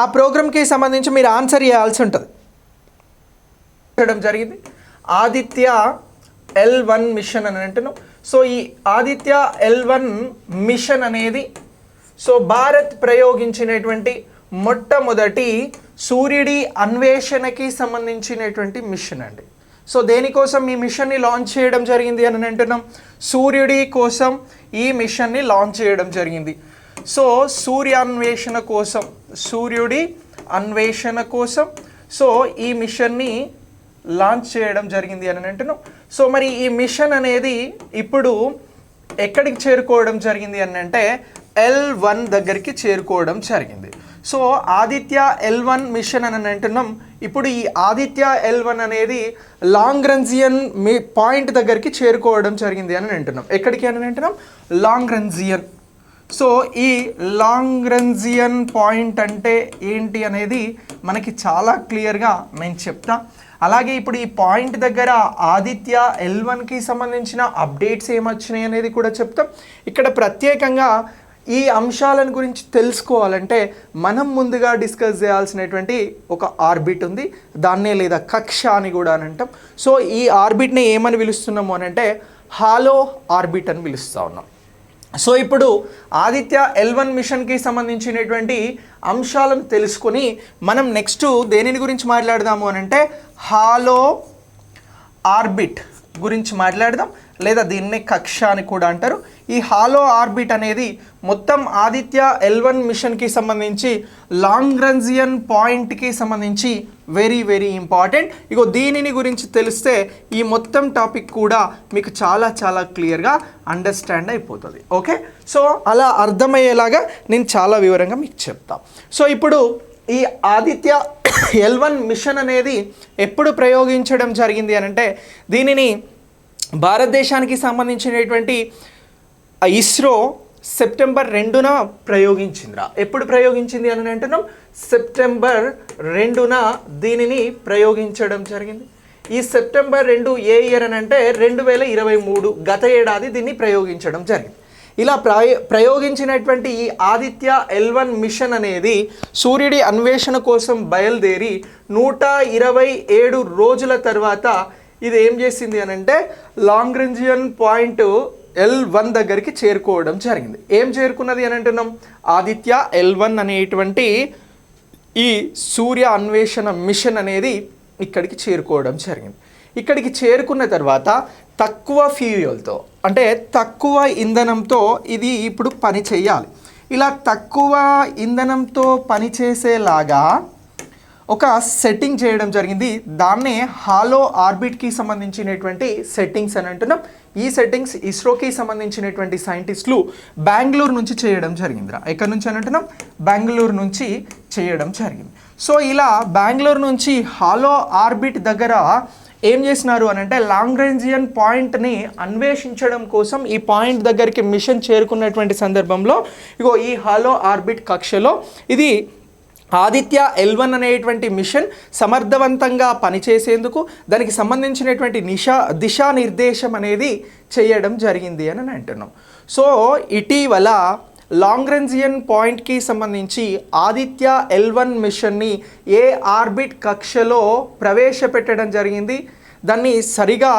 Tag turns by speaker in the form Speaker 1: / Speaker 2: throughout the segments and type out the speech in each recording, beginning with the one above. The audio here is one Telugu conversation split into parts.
Speaker 1: ఆ ప్రోగ్రామ్కి సంబంధించి మీరు ఆన్సర్ చేయాల్సి ఉంటుంది. జరిగింది ఆదిత్య L1 మిషన్ అని అంటున్నాం. సో ఈ ఆదిత్య L1 మిషన్ అనేది సో భారత్ ప్రయోగించినటువంటి మొట్టమొదటి సూర్యుడి అన్వేషణకి సంబంధించినటువంటి మిషన్ అండి. సో దేనికోసం ఈ మిషన్ని లాంచ్ చేయడం జరిగింది అని అంటున్నాం, సూర్యుడి కోసం ఈ మిషన్ని లాంచ్ చేయడం జరిగింది. సో సూర్యాన్వేషణ కోసం, సూర్యుడి అన్వేషణ కోసం సో ఈ మిషన్ని లాంచ్ చేయడం జరిగింది అని అంటున్నాం. సో మరి ఈ మిషన్ అనేది ఇప్పుడు ఎక్కడికి చేరుకోవడం జరిగింది అని అంటే L1 దగ్గరికి చేరుకోవడం జరిగింది. సో ఆదిత్య L1 మిషన్ అని అంటున్నాం. ఇప్పుడు ఈ ఆదిత్య L1 అనేది లాంగ్రెంజియన్ పాయింట్ దగ్గరికి చేరుకోవడం జరిగింది అని అంటున్నాం. ఎక్కడికి అని అంటున్నాం? లాంగ్రెంజియన్. సో ఈ లాంగ్రెంజియన్ పాయింట్ అంటే ఏంటి అనేది మనకి చాలా క్లియర్గా నేను చెప్తా. అలాగే ఇప్పుడు ఈ పాయింట్ దగ్గర ఆదిత్య L1కి సంబంధించిన అప్డేట్స్ ఏమొచ్చినాయి అనేది కూడా చెప్తాం. ఇక్కడ ప్రత్యేకంగా ఈ అంశాలను గురించి తెలుసుకోవాలంటే మనం ముందుగా డిస్కస్ చేయాల్సినటువంటి ఒక ఆర్బిట్ ఉంది, దాన్నే లేదా కక్ష అని కూడా అని అంటాం. సో ఈ ఆర్బిట్ని ఏమని పిలుస్తున్నాము అని అంటే హాలో ఆర్బిట్ అని పిలుస్తూ ఉన్నాం. సో ఇప్పుడు ఆదిత్య L1 మిషన్కి సంబంధించినటువంటి అంశాలను తెలుసుకొని మనం నెక్స్ట్ దేనిని గురించి మాట్లాడదాము అని అంటే హాలో ఆర్బిట్ గురించి మాట్లాడదాం, లేదా దీన్నే కక్ష అని కూడా అంటారు. ఈ హాలో ఆర్బిట్ అనేది మొత్తం ఆదిత్య L1 మిషన్కి సంబంధించి లాంగ్రెంజియన్ పాయింట్కి సంబంధించి వెరీ వెరీ ఇంపార్టెంట్. ఇగో దీనిని గురించి తెలిస్తే ఈ మొత్తం టాపిక్ కూడా మీకు చాలా చాలా క్లియర్గా అండర్స్టాండ్ అయిపోతుంది. ఓకే, సో అలా అర్థమయ్యేలాగా నేను చాలా వివరంగా మీకు చెప్తా. సో ఇప్పుడు ఈ ఆదిత్య L1 మిషన్ అనేది ఎప్పుడు ప్రయోగించడం జరిగింది అని అంటే దీనిని భారతదేశానికి సంబంధించినటువంటి ఇస్రో సెప్టెంబర్ 2న ప్రయోగించిందిరా. ఎప్పుడు ప్రయోగించింది అని అంటున్నాం? సెప్టెంబర్ 2న దీనిని ప్రయోగించడం జరిగింది. ఈ సెప్టెంబర్ 2 ఏ ఇయర్ అని అంటే 2023, గత ఏడాది దీన్ని ప్రయోగించడం జరిగింది. ఇలా ప్రయోగించినటువంటి ఈ ఆదిత్య L1 మిషన్ అనేది సూర్యుడి అన్వేషణ కోసం బయలుదేరి 127 రోజుల తర్వాత ఇది ఏం చేసింది అని అంటే లాంగ్రెంజియన్ పాయింట్ L1 దగ్గరికి చేరుకోవడం జరిగింది. ఏం చేరుకున్నది అని అంటున్నాం? ఆదిత్య L1 అనేటువంటి ఈ సూర్య అన్వేషణ మిషన్ అనేది ఇక్కడికి చేరుకోవడం జరిగింది. ఇక్కడికి చేరుకున్న తర్వాత తక్కువ ఫ్యూయల్తో అంటే తక్కువ ఇంధనంతో ఇది ఇప్పుడు పని చేయాలి. ఇలా తక్కువ ఇంధనంతో పనిచేసేలాగా ఒక సెట్టింగ్ చేయడం జరిగింది. దాన్నే హాలో ఆర్బిట్కి సంబంధించినటువంటి సెట్టింగ్స్ అని అంటున్నాం. ఈ సెట్టింగ్స్ ఇస్రోకి సంబంధించినటువంటి సైంటిస్టులు బెంగళూరు నుంచి చేయడం జరిగిందిరా. ఎక్కడి నుంచి అని అంటున్నాం? బెంగళూరు నుంచి చేయడం జరిగింది. సో ఇలా బెంగళూరు నుంచి హాలో ఆర్బిట్ దగ్గర ఏం చేసినారు అని అంటే లాంగ్రెంజియన్ పాయింట్ని అన్వేషించడం కోసం ఈ పాయింట్ దగ్గరికి మిషన్ చేరుకున్నటువంటి సందర్భంలో ఇగో ఈ హాలో ఆర్బిట్ కక్షలో ఇది ఆదిత్య L1 అనేటువంటి మిషన్ సమర్థవంతంగా పనిచేసేందుకు దానికి సంబంధించినటువంటి దిశానిర్దేశం అనేది చేయడం జరిగింది అని అంటున్నాం. సో ఇటీవల లాంగ్రెంజియన్ పాయింట్కి సంబంధించి ఆదిత్య L1 మిషన్ని ఏ ఆర్బిట్ కక్షలో ప్రవేశపెట్టడం జరిగింది, దాన్ని సరిగా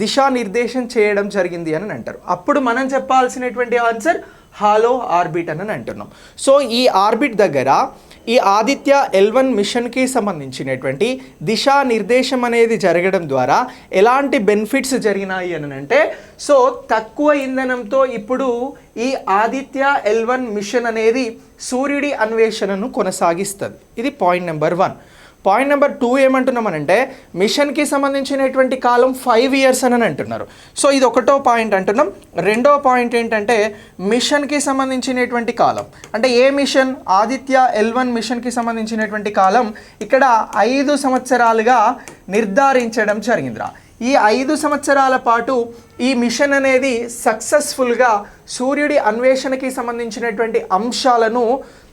Speaker 1: దిశానిర్దేశం చేయడం జరిగింది అని అంటారు. అప్పుడు మనం చెప్పాల్సినటువంటి ఆన్సర్ హాలో ఆర్బిట్ అని అంటున్నాం. సో ఈ ఆర్బిట్ దగ్గర ఈ ఆదిత్య L1 మిషన్కి సంబంధించినటువంటి దిశానిర్దేశం అనేది జరగడం ద్వారా ఎలాంటి బెనిఫిట్స్ జరిగినాయి అని అంటే సో తక్కువ ఇంధనంతో ఇప్పుడు ఈ ఆదిత్య L1 మిషన్ అనేది సూర్యుడి అన్వేషణను కొనసాగిస్తుంది. ఇది పాయింట్ నెంబర్ 1. పాయింట్ నెంబర్ 2 ఏమంటున్నామనంటే మిషన్కి సంబంధించినటువంటి కాలం 5 years అని అంటున్నారు. సో ఇది ఒకటో పాయింట్ అంటున్నాం. రెండో పాయింట్ ఏంటంటే మిషన్కి సంబంధించినటువంటి కాలం అంటే ఏ మిషన్? ఆదిత్య L1 మిషన్కి సంబంధించినటువంటి కాలం ఇక్కడ 5 సంవత్సరాలుగా నిర్ధారించడం జరిగిందిరా. ఈ 5 సంవత్సరాల పాటు ఈ మిషన్ అనేది సక్సెస్ఫుల్గా సూర్యుడి అన్వేషణకి సంబంధించినటువంటి అంశాలను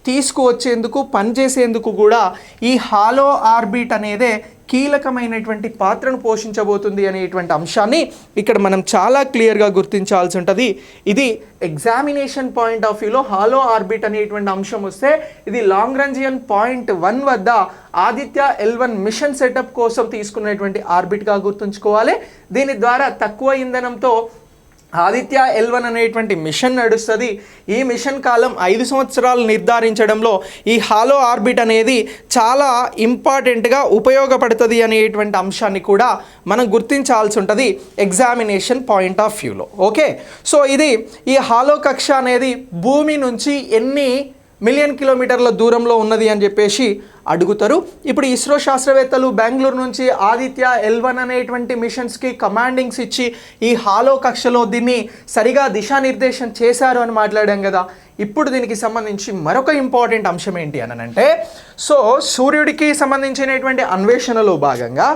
Speaker 1: తీసుకువచ్చేందుకు పనిచేసేందుకు కూడా ఈ హాలో ఆర్బిట్ అనేదే కీలకమైనటువంటి పాత్రను పోషించబోతుంది అనేటువంటి అంశాన్ని ఇక్కడ మనం చాలా క్లియర్గా గుర్తించాల్సి ఉంటుంది. ఇది ఎగ్జామినేషన్ పాయింట్ ఆఫ్ వ్యూలో హాలో ఆర్బిట్ అనేటువంటి అంశం వస్తే ఇది లాంగ్రాంజియన్ పాయింట్ 1 వద్ద ఆదిత్య L1 మిషన్ సెటప్ కోసం తీసుకున్నటువంటి ఆర్బిట్గా గుర్తుంచుకోవాలి. దీని ద్వారా తక్కువ ఇంధనంతో ఆదిత్య L1 అనేటువంటి మిషన్ నడుస్తుంది. ఈ మిషన్ కాలం 5 సంవత్సరాలు నిర్ధారించడంలో ఈ హాలో ఆర్బిట్ అనేది చాలా ఇంపార్టెంట్గా ఉపయోగపడుతుంది అనేటువంటి అంశాన్ని కూడా మనం గుర్తించాల్సి ఉంటుంది ఎగ్జామినేషన్ పాయింట్ ఆఫ్ వ్యూలో. ఓకే, సో ఇది ఈ హాలో కక్ష అనేది భూమి నుంచి ఎన్ని మిలియన్ కిలోమీటర్ల దూరంలో ఉన్నది అని చెప్పేసి అడుగుతారు. ఇప్పుడు ఇస్రో శాస్త్రవేత్తలు బెంగళూరు నుంచి ఆదిత్య L1 అనేటువంటి మిషన్స్కి కమాండింగ్స్ ఇచ్చి ఈ హాలో కక్షలో దీన్ని సరిగా దిశానిర్దేశం చేశారు అని మాట్లాడాం కదా. ఇప్పుడు దీనికి సంబంధించి మరొక ఇంపార్టెంట్ అంశం ఏంటి అని అంటే, సో సూర్యుడికి సంబంధించినటువంటి అన్వేషణలో భాగంగా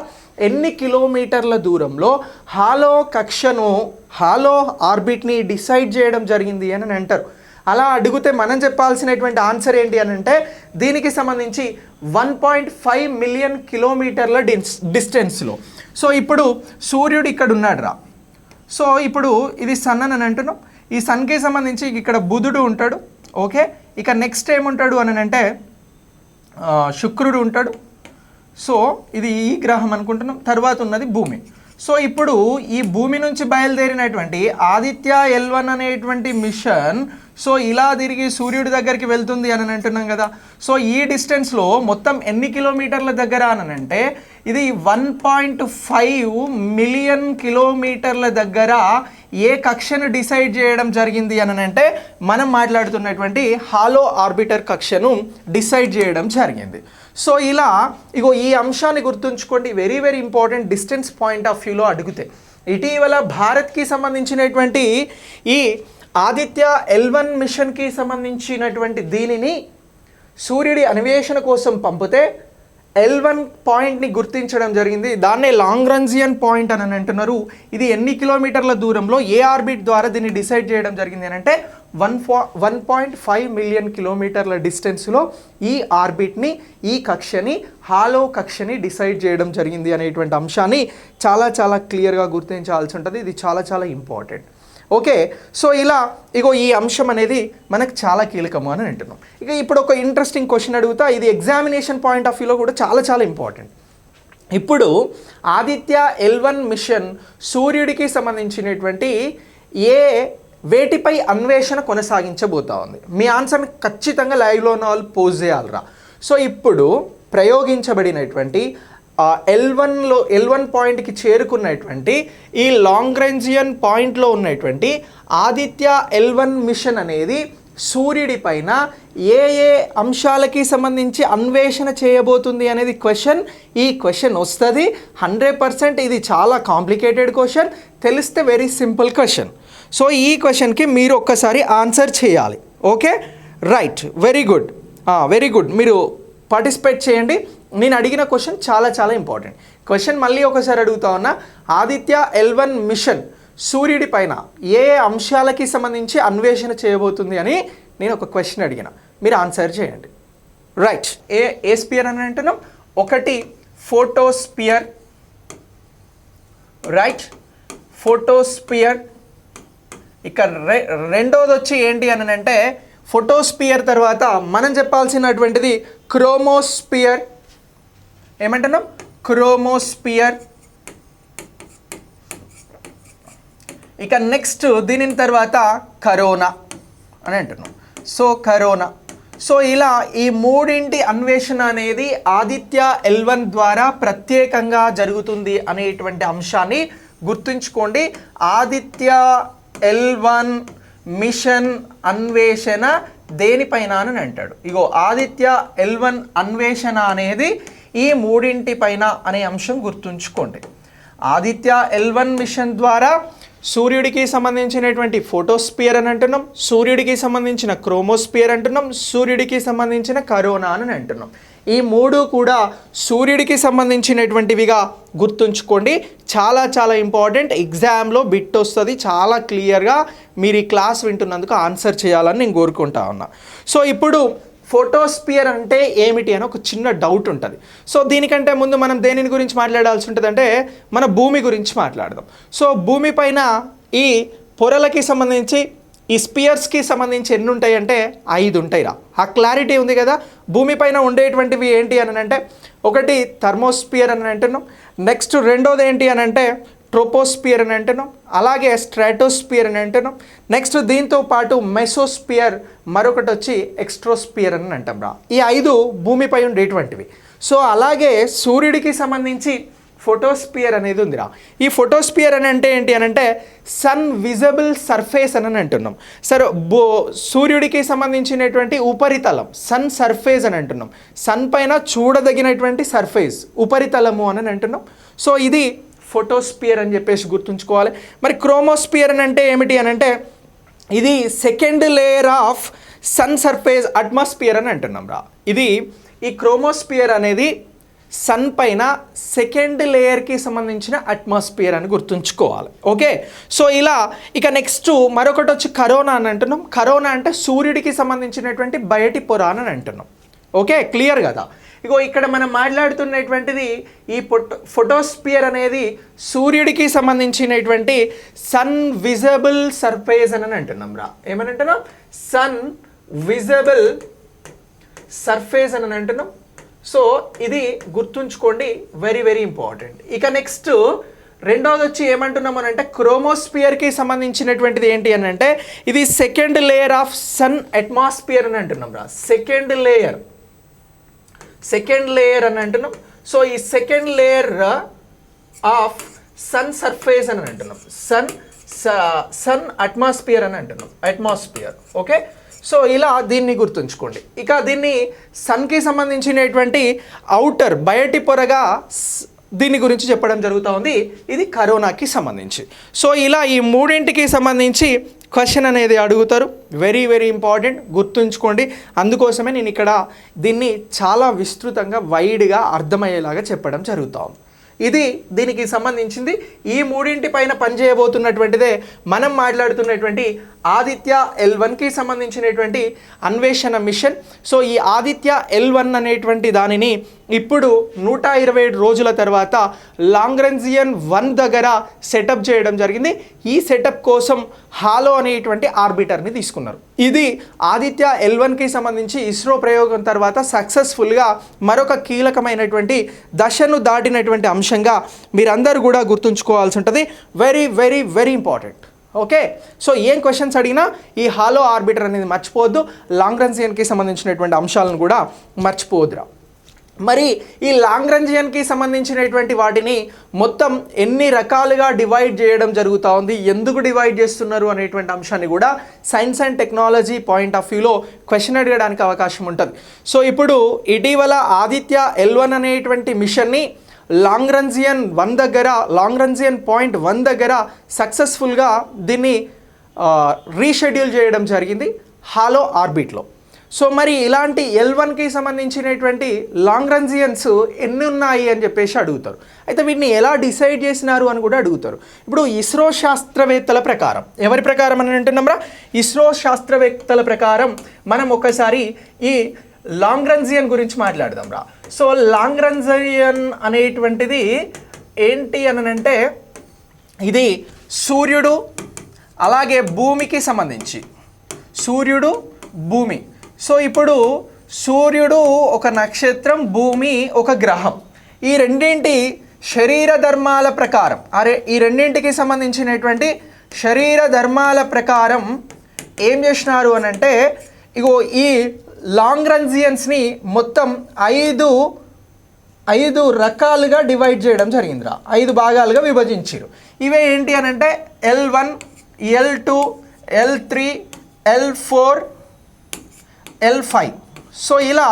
Speaker 1: ఎన్ని కిలోమీటర్ల దూరంలో హాలో కక్షను హాలో ఆర్బిట్ని డిసైడ్ చేయడం జరిగింది అని అంటారు. అలా అడిగితే మనం చెప్పాల్సినటువంటి ఆన్సర్ ఏంటి అని అంటే దీనికి సంబంధించి 1.5 మిలియన్ కిలోమీటర్ల డిస్టెన్స్లో. సో ఇప్పుడు సూర్యుడు ఇక్కడ ఉన్నాడు రా. సో ఇప్పుడు ఇది సన్ అని అంటున్నాం. ఈ సన్కి సంబంధించి ఇక్కడ బుధుడు ఉంటాడు. ఓకే, ఇక నెక్స్ట్ ఏముంటాడు అని అంటే శుక్రుడు ఉంటాడు. సో ఇది ఈ గ్రహం అనుకుంటున్నాం. తర్వాత ఉన్నది భూమి. సో ఇప్పుడు ఈ భూమి నుంచి బయలుదేరినటువంటి ఆదిత్య L1 అనేటువంటి మిషన్ సో ఇలా తిరిగి సూర్యుడి దగ్గరికి వెళ్తుంది అని అంటున్నాం కదా. సో ఈ డిస్టెన్స్లో మొత్తం ఎన్ని కిలోమీటర్ల దగ్గర అని అంటే ఇది 1.5 మిలియన్ కిలోమీటర్ల దగ్గర ఏ కక్షను డిసైడ్ చేయడం జరిగింది అని అంటే మనం మాట్లాడుతున్నటువంటి హాలో ఆర్బిటర్ కక్షను డిసైడ్ చేయడం జరిగింది. సో ఇలా ఇగో ఈ అంశాన్ని గుర్తుంచుకోండి, very very important. Distance point of వ్యూలో అడిగితే ఇటీవల భారత్కి సంబంధించినటువంటి ఈ ఆదిత్య L1 మిషన్కి సంబంధించినటువంటి దీనిని సూర్యుడి అన్వేషణ కోసం పంపితే L1 పాయింట్ని గుర్తించడం జరిగింది. దాన్నే లాంగ్రాంజియన్ పాయింట్ అని అంటున్నారు. ఇది ఎన్ని కిలోమీటర్ల దూరంలో ఏ ఆర్బిట్ ద్వారా దీన్ని డిసైడ్ చేయడం జరిగింది అని అంటే 1.5 మిలియన్ కిలోమీటర్ల డిస్టెన్స్లో ఈ ఆర్బిట్ని ఈ కక్షని హాలో కక్షని డిసైడ్ చేయడం జరిగింది అనేటువంటి అంశాన్ని చాలా చాలా క్లియర్గా గుర్తించాల్సి ఉంటుంది. ఇది చాలా చాలా ఇంపార్టెంట్. ఓకే, సో ఇలా ఇగో ఈ అంశం అనేది మనకు చాలా కీలకము అని అంటున్నాం. ఇక ఇప్పుడు ఒక ఇంట్రెస్టింగ్ క్వశ్చన్ అడుగుతా. ఇది ఎగ్జామినేషన్ పాయింట్ ఆఫ్ వ్యూలో కూడా చాలా చాలా ఇంపార్టెంట్. ఇప్పుడు ఆదిత్య L1 మిషన్ సూర్యుడికి సంబంధించినటువంటి వేటిపై అన్వేషణ కొనసాగించబోతా ఉంది. మీ ఆన్సర్ని ఖచ్చితంగా లైవ్లో ఉన్న వాళ్ళు పోస్ట్ చేయాలరా. సో ఇప్పుడు ప్రయోగించబడినటువంటి L1 పాయింట్కి చేరుకున్నటువంటి ఈ లాంగ్రాంజియన్ పాయింట్లో ఉన్నటువంటి ఆదిత్య L1 మిషన్ అనేది సూర్యుడి పైన ఏ ఏ అంశాలకి సంబంధించి అన్వేషణ చేయబోతుంది అనేది క్వశ్చన్. ఈ క్వశ్చన్ వస్తుంది 100%. ఇది చాలా కాంప్లికేటెడ్ క్వశ్చన్, తెలిస్తే వెరీ సింపుల్ క్వశ్చన్. సో ఈ క్వశ్చన్కి మీరు ఒక్కసారి ఆన్సర్ చేయాలి. Okay, right, very good, very good. మీరు పార్టిసిపేట్ చేయండి. నేను అడిగిన క్వశ్చన్ చాలా చాలా ఇంపార్టెంట్ క్వశ్చన్. మళ్ళీ ఒకసారి అడుగుతా ఉన్నా, ఆదిత్య L1 మిషన్ సూర్యుడి పైన ఏ అంశాలకి సంబంధించి అన్వేషణ చేయబోతుంది అని నేను ఒక క్వశ్చన్ అడిగిన, మీరు ఆన్సర్ చేయండి. రైట్, ఏ స్పియర్ అని అంటున్నాం? ఒకటి ఫోటోస్పియర్, రైట్, ఫోటోస్పియర్. ఇక రెండోది వచ్చి ఏంటి అని అంటే ఫోటోస్పియర్ తర్వాత మనం చెప్పాల్సినటువంటిది క్రోమోస్పియర్. ఏమంటున్నాం? క్రోమోస్పియర్. ఇక నెక్స్ట్ దీని తర్వాత కరోనా అని అంటున్నాం. So corona. సో ఇలా ఈ మూడింటి అన్వేషణ అనేది ఆదిత్య L1 ద్వారా ప్రత్యేకంగా జరుగుతుంది అనేటువంటి అంశాన్ని గుర్తుంచుకోండి. ఆదిత్య L1 మిషన్ అన్వేషణ దేనిపైన అని అంటాడు. ఇగో ఆదిత్య L1 అన్వేషణ అనేది ఈ మూడింటి పైన అనే అంశం గుర్తుంచుకోండి. ఆదిత్య L1 మిషన్ ద్వారా సూర్యుడికి సంబంధించినటువంటి ఫోటోస్పియర్ అని అంటున్నాం, సూర్యుడికి సంబంధించిన క్రోమోస్పియర్ అంటున్నాం, సూర్యుడికి సంబంధించిన కరోనా అని అంటున్నాం. ఈ మూడు కూడా సూర్యుడికి సంబంధించినటువంటివిగా గుర్తుంచుకోండి. చాలా చాలా ఇంపార్టెంట్. ఎగ్జామ్లో బిట్ వస్తుంది. చాలా క్లియర్గా మీరు ఈ క్లాస్ వింటున్నందుకు ఆన్సర్ చేయాలని నేను కోరుకుంటా ఉన్నా. సో ఇప్పుడు ఫోటోస్పియర్ అంటే ఏమిటి అని ఒక చిన్న డౌట్ ఉంటుంది. సో దీనికంటే ముందు మనం దేనిని గురించి మాట్లాడాల్సి ఉంటుందంటే మన భూమి గురించి మాట్లాడదాం. సో భూమి పైన ఈ పొరలకి సంబంధించి ఈ స్పియర్స్కి సంబంధించి ఎన్ని ఉంటాయి అంటే 5 ఉంటాయి రా. ఆ క్లారిటీ ఉంది కదా. భూమిపైన ఉండేటువంటివి ఏంటి అని అంటే ఒకటి థర్మోస్పియర్ అని అంటున్నాం. నెక్స్ట్ రెండోది ఏంటి అని అంటే ట్రోపోస్పియర్ అని అంటున్నాం. అలాగే స్ట్రాటోస్పియర్ అని అంటున్నాం. నెక్స్ట్ దీంతో పాటు మెసోస్పియర్, మరొకటి వచ్చి ఎక్స్ట్రోస్పియర్ అని అంటాం రా. ఈ 5 భూమిపై ఉండేటువంటివి. సో అలాగే సూర్యుడికి సంబంధించి ఫోటోస్పియర్ అనేది ఉందిరా. ఈ ఫోటోస్పియర్ అని అంటే ఏంటి అని అంటే సన్ విజిబుల్ సర్ఫేస్ అని అంటున్నాం. సరే, సూర్యుడికి సంబంధించినటువంటి ఉపరితలం సన్ సర్ఫేస్ అని అంటున్నాం. సన్ పైన చూడదగినటువంటి సర్ఫేస్ ఉపరితలము అని అంటున్నాం. సో ఇది ఫోటోస్పియర్ అని చెప్పేసి గుర్తుంచుకోవాలి. మరి క్రోమోస్పియర్ అని అంటే ఏమిటి అని అంటే ఇది second layer of sun surface atmosphere అని అంటున్నాం రా. ఇది ఈ క్రోమోస్పియర్ అనేది సన్ పైన సెకండ్ లేయర్కి సంబంధించిన అట్మాస్ఫియర్ అని గుర్తుంచుకోవాలి. ఓకే, సో ఇలా ఇక నెక్స్ట్ మరొకటి వచ్చి కరోనా అని అంటున్నాం. కరోనా అంటే సూర్యుడికి సంబంధించినటువంటి బయటి పొర అని అంటున్నాం. ఓకే, క్లియర్ కదా. ఇగో ఇక్కడ మనం మాట్లాడుతున్నటువంటిది ఈ ఫోటోస్పియర్ అనేది సూర్యుడికి సంబంధించినటువంటి సన్ విజిబుల్ సర్ఫేస్ అని అంటున్నాం రా. ఏమని అంటున్నాం? సన్ విజిబుల్ సర్ఫేస్ అని అంటున్నాం. సో ఇది గుర్తుంచుకోండి, వెరీ వెరీ ఇంపార్టెంట్. ఇక నెక్స్ట్ రెండోది వచ్చి ఏమంటున్నాము అని అంటే క్రోమోస్పియర్కి సంబంధించినటువంటిది ఏంటి అని అంటే ఇది second layer of sun atmosphere అని అంటున్నాం రా. సెకండ్ లేయర్ అని అంటున్నాం. సో ఈ second layer of sun surface అని అంటున్నాం. సన్ అట్మాస్ఫియర్ అని అంటున్నాం. అట్మాస్ఫియర్. ఓకే, సో ఇలా దీన్ని గుర్తుంచుకోండి. ఇక దీన్ని సన్కి సంబంధించినటువంటి ఔటర్ బయటి పొరగా దీని గురించి చెప్పడం జరుగుతూ ఉంది. ఇది కరోనాకి సంబంధించి. సో ఇలా ఈ మూడింటికి సంబంధించి క్వశ్చన్ అనేది అడుగుతారు. వెరీ వెరీ ఇంపార్టెంట్, గుర్తుంచుకోండి. అందుకోసమే నేను ఇక్కడ దీన్ని చాలా విస్తృతంగా వైడ్గా అర్థమయ్యేలాగా చెప్పడం జరుగుతూ ఉంది. ఇది దీనికి సంబంధించింది. ఈ మూడింటి పైన పనిచేయబోతున్నటువంటిదే మనం మాట్లాడుతున్నటువంటి ఆదిత్య L1కి సంబంధించినటువంటి అన్వేషణ మిషన్. సో ఈ ఆదిత్య L1 అనేటువంటి దానిని ఇప్పుడు 127 రోజుల తర్వాత లాంగ్రెంజియన్ 1 దగ్గర సెటప్ చేయడం జరిగింది. ఈ సెటప్ కోసం హాలో అనేటువంటి ఆర్బిటర్ని తీసుకున్నారు. ఇది ఆదిత్య L1కి సంబంధించి ఇస్రో ప్రయోగం తర్వాత సక్సెస్ఫుల్గా మరొక కీలకమైనటువంటి దశను దాటినటువంటి అంశంగా మీరందరూ కూడా గుర్తుంచుకోవాల్సి ఉంటుంది. Very very very important. Okay, so ఏం క్వశ్చన్స్ అడిగినా ఈ హాలో ఆర్బిటర్ అనేది మర్చిపోవద్దు. లాంగ్రెంజియన్కి సంబంధించినటువంటి అంశాలను కూడా మర్చిపోవద్దురా. మరి ఈ లాంగ్రెంజియన్కి సంబంధించినటువంటి వాటిని మొత్తం ఎన్ని రకాలుగా డివైడ్ చేయడం జరుగుతూ ఉంది, ఎందుకు డివైడ్ చేస్తున్నారు అనేటువంటి అంశాన్ని కూడా science and technology point of వ్యూలో క్వశ్చన్ అడగడానికి అవకాశం ఉంటుంది. సో ఇప్పుడు ఇటీవల ఆదిత్య L1 అనేటువంటి మిషన్ని లాంగ్రెంజియన్ 1 దగ్గర, లాంగ్రెంజియన్ పాయింట్ 1 దగ్గర సక్సెస్ఫుల్గా దీన్ని రీషెడ్యూల్ చేయడం జరిగింది హాలో ఆర్బిట్లో. సో మరి ఇలాంటి L1కి సంబంధించినటువంటి లాంగ్రెంజియన్స్ ఎన్ని ఉన్నాయి అని చెప్పేసి అడుగుతారు. అయితే వీటిని ఎలా డిసైడ్ చేసినారు అని కూడా అడుగుతారు. ఇప్పుడు ఇస్రో శాస్త్రవేత్తల ప్రకారం, ఎవరి ప్రకారం అని అంటున్నాంరా? ఇస్రో శాస్త్రవేత్తల ప్రకారం మనం ఒకసారి ఈ లాంగ్రెంజియన్ గురించి మాట్లాడదాం రా. సో లాంగ్రెంజియన్ అనేటువంటిది ఏంటి అని అంటే ఇది సూర్యుడు అలాగే భూమికి సంబంధించి, సూర్యుడు భూమి. సో ఇప్పుడు సూర్యుడు ఒక నక్షత్రం, భూమి ఒక గ్రహం. ఈ రెండింటి శరీర ధర్మాల ప్రకారం, ఈ రెండింటికి సంబంధించినటువంటి శరీర ధర్మాల ప్రకారం ఏం చేసినారు అని అంటే ఇగో ఈ లాంగ్రెంజియన్స్ని మొత్తం 5 రకాలుగా డివైడ్ చేయడం జరిగిందిరా. 5 భాగాలుగా విభజించారు. ఇవే ఏంటి అని అంటే L1, L2, L3, L4, L5. So ఇలా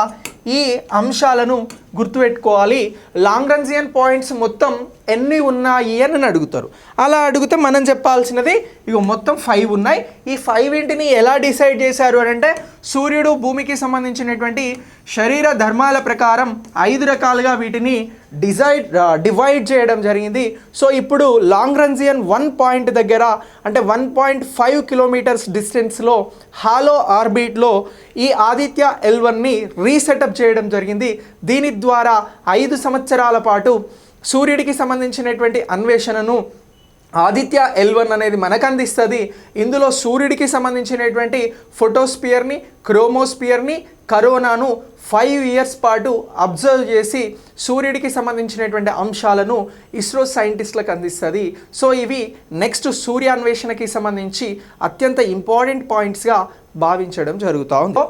Speaker 1: ఈ అంశాలను గుర్తుపెట్టుకోవాలి. లాంగ్రాంజియన్ పాయింట్స్ మొత్తం ఎన్ని ఉన్నాయి అని అడుగుతారు. అలా అడిగితే మనం చెప్పాల్సినది ఇక మొత్తం 5 ఉన్నాయి. ఈ 5 ఎలా డిసైడ్ చేశారు అని అంటే సూర్యుడు భూమికి సంబంధించినటువంటి శరీర ధర్మాల ప్రకారం 5 రకాలుగా వీటిని డివైడ్ చేయడం జరిగింది. సో ఇప్పుడు లాంగ్రాంజియన్ 1 పాయింట్ దగ్గర అంటే 1.5 కిలోమీటర్స్ డిస్టెన్స్లో హాలో ఆర్బిట్లో ఈ ఆదిత్య L1ని రీసెటప్ చేయడం జరిగింది. దీని ద్వారా 5 సంవత్సరాల పాటు సూర్యుడికి సంబంధించినటువంటి అన్వేషణను ఆదిత్య L1 అనేది మనకు అందిస్తుంది. ఇందులో సూర్యుడికి సంబంధించినటువంటి ఫోటోస్పియర్ని, క్రోమోస్పియర్ని, కరోనాను 5 ఇయర్స్ పాటు అబ్జర్వ్ చేసి సూర్యుడికి సంబంధించినటువంటి అంశాలను ఇస్రో సైంటిస్టులకు అందిస్తుంది. సో ఇవి నెక్స్ట్ సూర్యాన్వేషణకి సంబంధించి అత్యంత ఇంపార్టెంట్ పాయింట్స్గా భావించడం జరుగుతూ ఉంది.